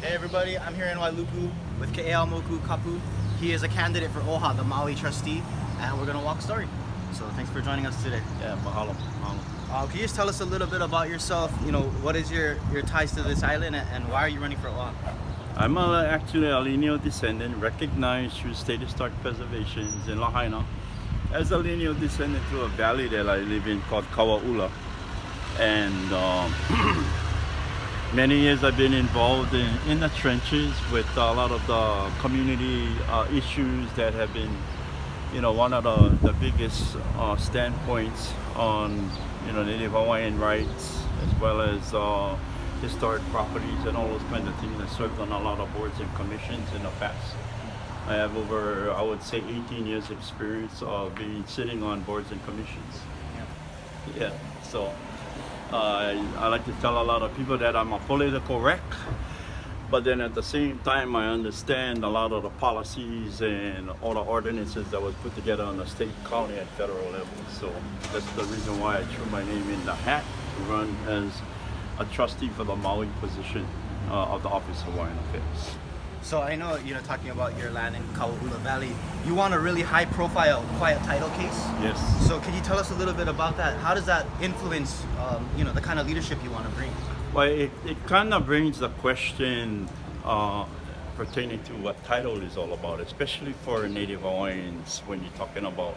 Hey everybody, I'm here in Wailuku with Kapu. He is a candidate for OHA, the Maui Trustee, and we're gonna walk a story. So thanks for joining us today. Yeah, mahalo. Can you just tell us a little bit about yourself? You know, what is your ties to this island and why are you running for OHA? I'm actually a lineal descendant recognized through state historic preservations in Lahaina as a lineal descendant to a valley that I live in called Kawaula. And many years I've been involved in the trenches with a lot of the community issues that have been, one of the biggest standpoints on, Native Hawaiian rights, as well as historic properties and all those kinds of things. I served on a lot of boards and commissions in the past. I have over, I would say, 18 years experience of sitting on boards and commissions. Yeah, so I like to tell a lot of people that I'm a political wreck, but then at the same time I understand a lot of the policies and all the ordinances that was put together on the state, county, and federal level. So that's the reason why I threw my name in the hat to run as a trustee for the Maui position of the Office of Hawaiian Affairs. So I know, talking about your land in Kawaula Valley, you want a really high profile quiet title case. Yes. So can you tell us a little bit about that? How does that influence, the kind of leadership you want to bring? Well, it kind of brings the question pertaining to what title is all about, especially for Native Hawaiians when you're talking about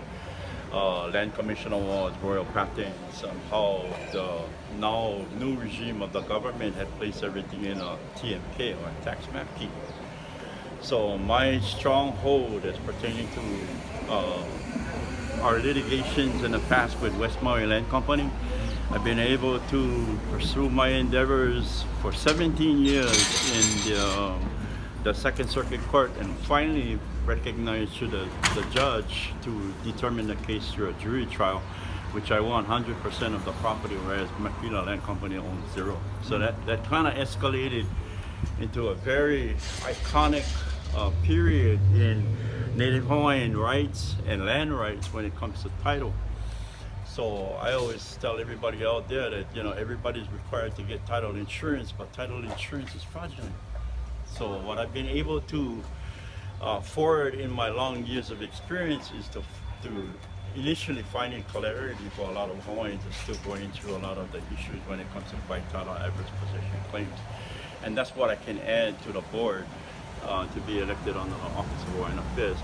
land commission awards, royal patents, and how the now new regime of the government had placed everything in a TMK or a tax map key. So my stronghold is pertaining to our litigations in the past with West Maui Land Company. I've been able to pursue my endeavors for 17 years in the Second Circuit Court and finally recognized through the judge to determine the case through a jury trial, which I won 100% of the property, whereas Makila Land Company owns 0. So that kind of escalated into a very iconic period in Native Hawaiian rights and land rights when it comes to title. So I always tell everybody out there that everybody's required to get title insurance, but title insurance is fraudulent. So what I've been able to forward in my long years of experience is to initially finding clarity for a lot of Hawaiians are still going through a lot of the issues when it comes to quiet title adverse possession claims. And that's what I can add to the board to be elected on the Office of Hawaiian Affairs,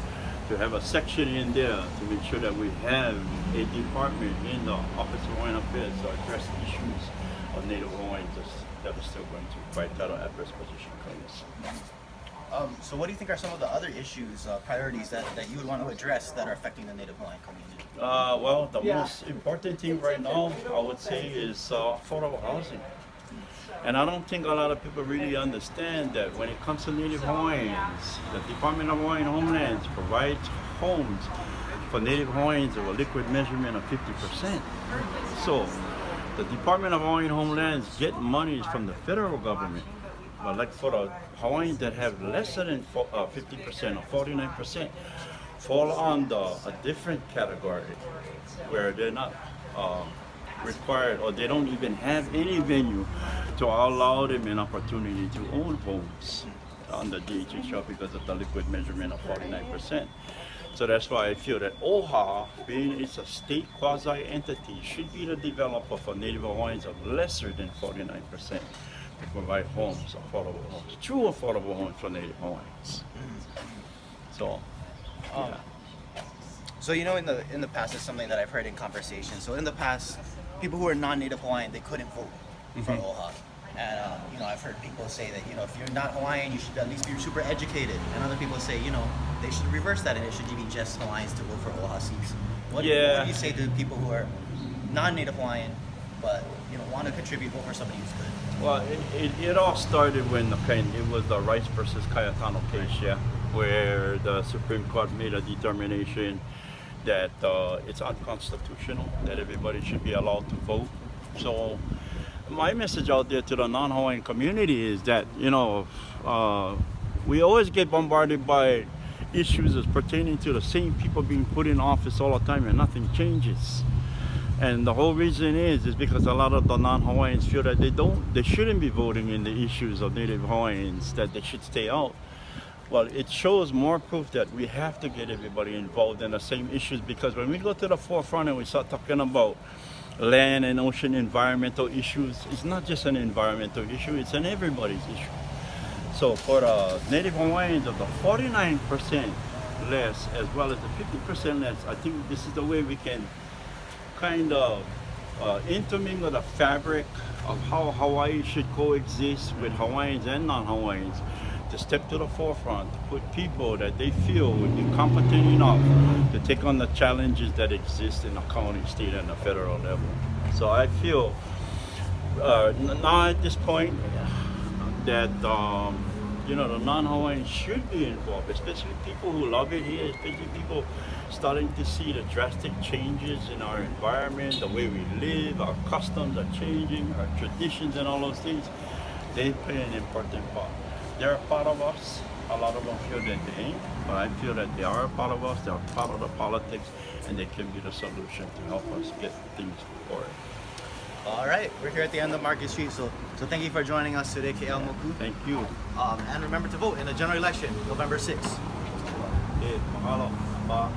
to have a section in there to make sure that we have a department in the Office of Hawaiian Affairs to address issues of Native Hawaiians that are still going through quiet title adverse possession claims. So what do you think are some of the other issues, priorities that you would want to address that are affecting the Native Hawaiian community? Well, the most important thing right now, I would say, is affordable housing. And I don't think a lot of people really understand that when it comes to Native Hawaiians, the Department of Hawaiian Homelands provides homes for Native Hawaiians of a liquid measurement of 50%. So the Department of Hawaiian Homelands get monies from the federal government. But like for the Hawaiians that have less than 50% or 49%, fall under a different category where they're not required, or they don't even have any venue to allow them an opportunity to own homes under DHHL because of the liquid measurement of 49%. So that's why I feel that OHA, being it's a state quasi-entity, should be the developer for Native Hawaiians of lesser than 49% to provide homes, affordable homes, true affordable homes for Native Hawaiians. So, yeah. So in the past, it's something that I've heard in conversation. So in the past, people who are non-Native Hawaiian, they couldn't vote for OHA. And I've heard people say that if you're not Hawaiian, you should at least be super educated. And other people say they should reverse that and it should be just Hawaiians to vote for OHA seats. What do you say to people who are non-Native Hawaiian but want to contribute, vote for somebody who's good? Well, it all started when it was the Rice versus Cayetano case, where the Supreme Court made a determination that it's unconstitutional, that everybody should be allowed to vote. So my message out there to the non-Hawaiian community is that, we always get bombarded by issues as pertaining to the same people being put in office all the time and nothing changes. And the whole reason is because a lot of the non-Hawaiians feel that they shouldn't be voting in the issues of Native Hawaiians, that they should stay out. Well, it shows more proof that we have to get everybody involved in the same issues, because when we go to the forefront and we start talking about land and ocean environmental issues, it's not just an environmental issue, it's an everybody's issue. So for the Native Hawaiians, of the 49% less as well as the 50% less, I think this is the way we can kind of intermingle the fabric of how Hawaii should coexist with Hawaiians and non-Hawaiians, to step to the forefront, to put people that they feel would be competent enough to take on the challenges that exist in the county, state, and the federal level. So I feel now at this point that the non-Hawaiians should be involved, especially people who love it here, especially people starting to see the drastic changes in our environment, the way we live, our customs are changing, our traditions and all those things. They play an important part. They're a part of us. A lot of them feel that they ain't, but I feel that they are a part of us, they're a part of the politics, and they can be the solution to help us get things forward. All right, we're here at the end of Market Street, so thank you for joining us today, K.L. Moku. Thank you. And remember to vote in the general election, November 6th. Mahalo.